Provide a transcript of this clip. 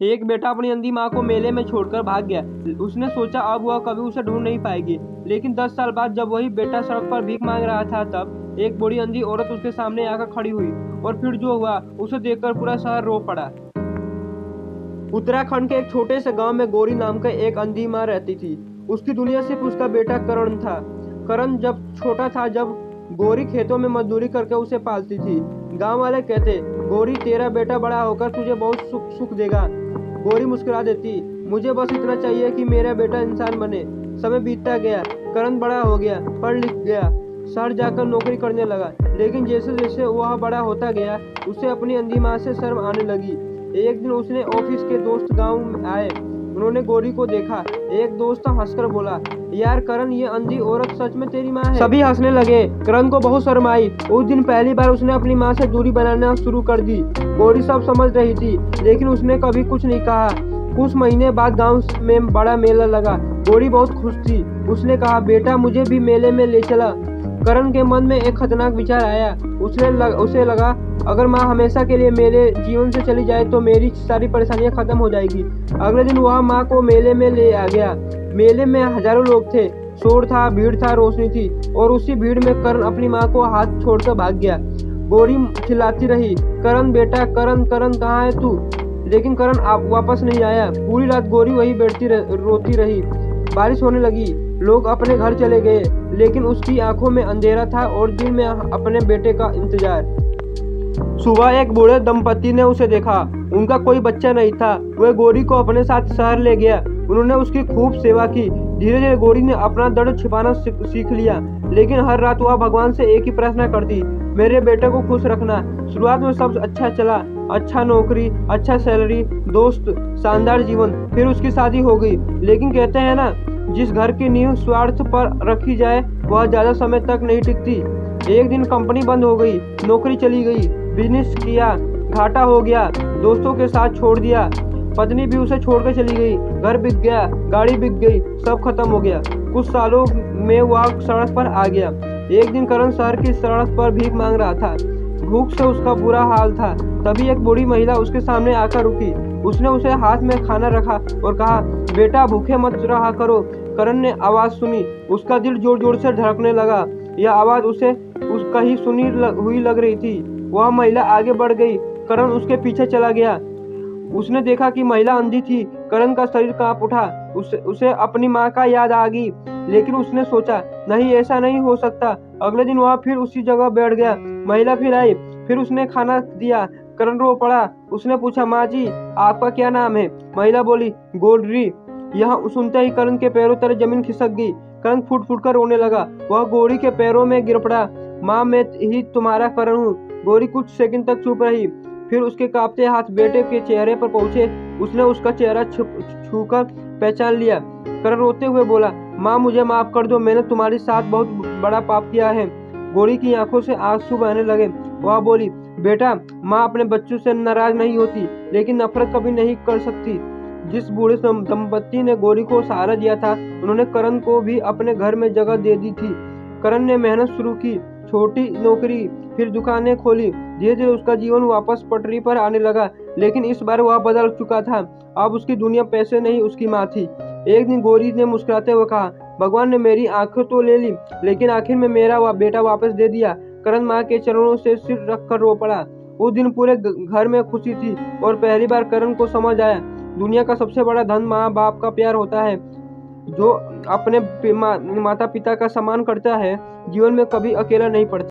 एक बेटा अपनी अंधी माँ को मेले में छोड़कर भाग गया। उसने सोचा अब वह कभी उसे ढूंढ नहीं पाएगी। लेकिन 10 साल बाद जब वही बेटा सड़क पर भीख मांग रहा था, तब एक बूढ़ी अंधी औरत उसके सामने आकर खड़ी हुई। और फिर जो हुआ उसे देखकर पूरा शहर रो पड़ा। उत्तराखंड के एक छोटे से गांव में गौरी नाम का एक अंधी माँ रहती थी। उसकी दुनिया सिर्फ उसका बेटा करण था। करण जब छोटा था, जब गौरी खेतों में मजदूरी करके उसे पालती थी। गांव वाले कहते, गौरी तेरा बेटा बड़ा होकर तुझे बहुत सुख देगा। गौरी मुस्कुरा देती, मुझे बस इतना चाहिए कि मेरा बेटा इंसान बने। समय बीतता गया, करण बड़ा हो गया, पढ़ लिख गया, शहर जाकर नौकरी करने लगा। लेकिन जैसे जैसे वह बड़ा होता गया, उसे अपनी अंधी माँ से शर्म आने लगी। एक दिन उसने ऑफिस के दोस्त गांव में आए। उन्होंने गौरी को देखा। एक दोस्त हंसकर बोला, यार करण, ये अंधी औरत सच में तेरी माँ है? सभी हंसने लगे। करण को बहुत शर्म आई। उस दिन पहली बार उसने अपनी माँ से दूरी बनाना शुरू कर दी। गौरी सब समझ रही थी, लेकिन उसने कभी कुछ नहीं कहा। कुछ महीने बाद गांव में बड़ा मेला लगा। गौरी बहुत खुश थी। उसने कहा, बेटा मुझे भी मेले में ले चला। करण के मन में एक खतरनाक विचार आया। उसे लगा, अगर माँ हमेशा के लिए मेरे जीवन से चली जाए तो मेरी सारी परेशानियां खत्म हो जाएगी। अगले दिन वह माँ को मेले में ले आ गया। मेले में हजारों लोग थे, शोर था, भीड़ था, रोशनी थी। और उसी भीड़ में करण अपनी माँ को हाथ छोड़कर भाग गया। गौरी चिल्लाती रही, करण बेटा, करण करण कहाँ है तू? लेकिन करण वापस नहीं आया। पूरी रात गौरी वही बैठती रोती रही। बारिश होने लगी, लोग अपने घर चले गए, लेकिन उसकी आंखों में अंधेरा था और दिल में अपने बेटे का इंतजार। सुबह एक बूढ़े दंपति ने उसे देखा। उनका कोई बच्चा नहीं था। वह गौरी को अपने साथ शहर ले गया। उन्होंने उसकी खूब सेवा की। धीरे धीरे गौरी ने अपना दर्द छिपाना सीख लिया। लेकिन हर रात वह भगवान से एक ही प्रार्थना करती, मेरे बेटे को खुश रखना। शुरुआत में सब अच्छा चला, अच्छा नौकरी, अच्छा सैलरी, दोस्त, शानदार जीवन। फिर उसकी शादी हो गई। लेकिन कहते हैं ना, जिस घर की नींव स्वार्थ पर रखी जाए वह ज्यादा समय तक नहीं टिकती। एक दिन कंपनी बंद हो गई, नौकरी चली गई, बिजनेस किया, घाटा हो गया, दोस्तों के साथ छोड़ दिया, पत्नी भी उसे छोड़कर चली गई, घर बिक गया, गाड़ी बिक गई, सब खत्म हो गया। कुछ सालों में वह सड़क पर आ गया। एक दिन करण शहर की सड़क पर भीख मांग रहा था। भूख से उसका बुरा हाल था। तभी एक बूढ़ी महिला उसके सामने आकर रुकी। उसने उसे हाथ में खाना रखा और कहा, बेटा भूखे मत रहा करो। करण ने आवाज सुनी। उसका दिल जोर जोर से धड़कने लगा। यह आवाज उसे उसका ही सुनी हुई लग रही थी। वह महिला आगे बढ़ गई। करण उसके पीछे चला गया। उसने देखा कि महिला अंधी थी। करण का शरीर कांप उठा। उसे अपनी माँ का याद आ गई। लेकिन उसने सोचा, नहीं, ऐसा नहीं हो सकता। अगले दिन वह फिर उसी जगह बैठ गया। महिला फिर आई। फिर उसने खाना दिया। करण रो पड़ा। उसने पूछा, माँ जी, आपका क्या नाम है? महिला बोली, गौरी। यह सुनते ही करण के पैरों तले जमीन खिसक गई। करण फुट फुट कर रोने लगा। वह गौरी के पैरों में गिर पड़ा। माँ, मैं ही तुम्हारा करण हूँ। गौरी कुछ सेकंड तक चुप रही। फिर उसके कांपते हाथ बेटे के चेहरे पर पहुंचे। उसने उसका चेहरा छूकर पहचान लिया। करण रोते हुए बोला, माँ मुझे माफ कर दो, मैंने तुम्हारे साथ बहुत बड़ा पाप किया है। गौरी की आंखों से आंसू बहने लगे। वह बोली, बेटा, माँ अपने बच्चों से नाराज नहीं होती, लेकिन नफरत कभी नहीं कर सकती। जिस बूढ़े दंपति ने गौरी को सहारा दिया था, उन्होंने करण को भी अपने घर में जगह दे दी थी। करण ने मेहनत शुरू की, छोटी नौकरी, फिर दुकानें खोली। धीरे धीरे उसका जीवन वापस पटरी पर आने लगा। लेकिन इस बार वह बदल चुका था। अब उसकी दुनिया पैसे नहीं, उसकी माँ थी। एक दिन गौरी ने मुस्कुराते हुए कहा, भगवान ने मेरी आंखें तो ले ली, लेकिन आखिर में मेरा बेटा वापस दे दिया। करण माँ के चरणों से सिर रखकर रो पड़ा। उस दिन पूरे घर में खुशी थी और पहली बार करण को समझ आया, दुनिया का सबसे बड़ा धन माँ बाप का प्यार होता है। जो अपने माता पिता का सम्मान करता है, जीवन में कभी अकेला नहीं पड़ता।